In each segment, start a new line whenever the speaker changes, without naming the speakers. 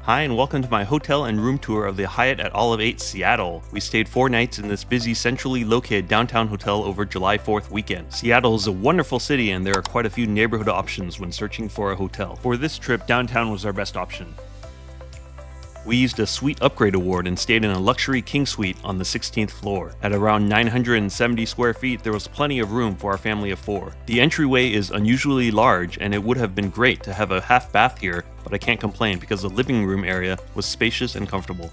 Hi, and welcome to my hotel and room tour of the Hyatt at Olive 8 Seattle. We stayed 4 nights in this busy, centrally located downtown hotel over July 4th weekend. Seattle is a wonderful city, and there are quite a few neighborhood options when searching for a hotel. For this trip, downtown was our best option. We used a suite upgrade award and stayed in a luxury king suite on the 16th floor. At around 970 square feet, there was plenty of room for our family of 4. The entryway is unusually large, and it would have been great to have a half bath here, but I can't complain because the living room area was spacious and comfortable.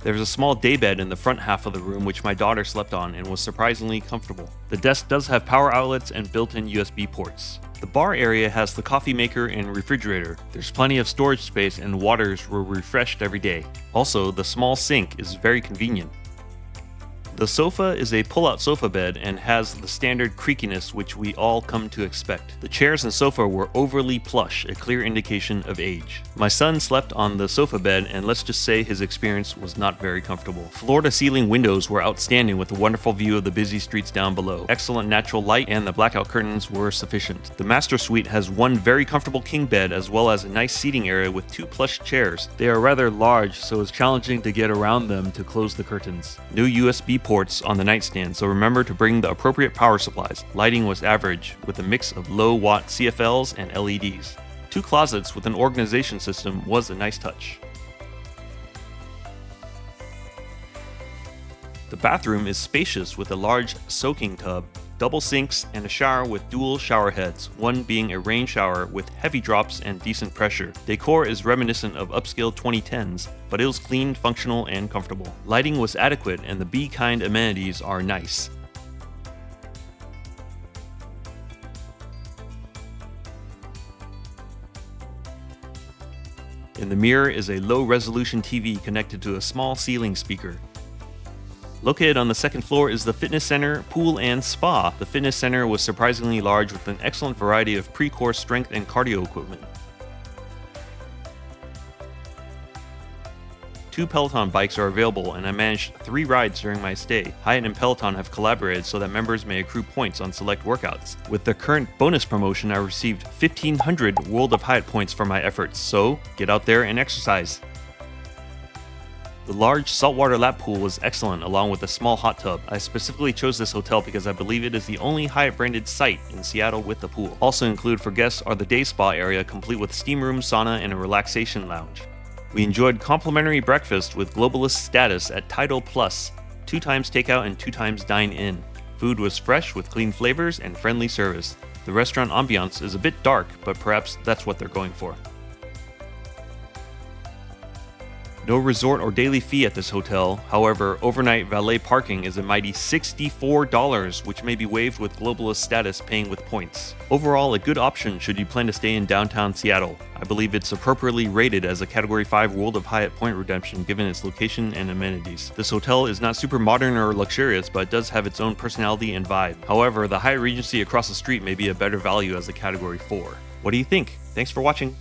There's a small daybed in the front half of the room which my daughter slept on and was surprisingly comfortable. The desk does have power outlets and built-in USB ports. The bar area has the coffee maker and refrigerator. There's plenty of storage space and waters were refreshed every day. Also, the small sink is very convenient. The sofa is a pull-out sofa bed and has the standard creakiness which we all come to expect. The chairs and sofa were overly plush, a clear indication of age. My son slept on the sofa bed, and let's just say his experience was not very comfortable. Floor-to-ceiling windows were outstanding with a wonderful view of the busy streets down below. Excellent natural light and the blackout curtains were sufficient. The master suite has one very comfortable king bed as well as a nice seating area with 2 plush chairs. They are rather large, so it's challenging to get around them to close the curtains. No USB ports on the nightstand, so remember to bring the appropriate power supplies. Lighting was average, with a mix of low-watt CFLs and LEDs. 2 closets with an organization system was a nice touch. The bathroom is spacious with a large soaking tub, double sinks, and a shower with dual shower heads, one being a rain shower with heavy drops and decent pressure. Decor is reminiscent of upscale 2010s, but it was clean, functional, and comfortable. Lighting was adequate, and the be-kind amenities are nice. In the mirror is a low-resolution TV connected to a small ceiling speaker. Located on the 2nd floor is the fitness center, pool, and spa. The fitness center was surprisingly large with an excellent variety of pre-course strength and cardio equipment. 2 Peloton bikes are available, and I managed 3 rides during my stay. Hyatt and Peloton have collaborated so that members may accrue points on select workouts. With the current bonus promotion, I received 1,500 World of Hyatt points for my efforts, so get out there and exercise. The large saltwater lap pool was excellent, along with a small hot tub. I specifically chose this hotel because I believe it is the only Hyatt-branded site in Seattle with a pool. Also included for guests are the day spa area, complete with steam room, sauna, and a relaxation lounge. We enjoyed complimentary breakfast with globalist status at Tidal Plus, 2 times takeout and 2 times dine-in. Food was fresh with clean flavors and friendly service. The restaurant ambiance is a bit dark, but perhaps that's what they're going for. No resort or daily fee at this hotel. However, overnight valet parking is a mighty $64, which may be waived with globalist status paying with points. Overall, a good option should you plan to stay in downtown Seattle. I believe it's appropriately rated as a Category 5 World of Hyatt point redemption given its location and amenities. This hotel is not super modern or luxurious, but it does have its own personality and vibe. However, the Hyatt Regency across the street may be a better value as a Category 4. What do you think? Thanks for watching.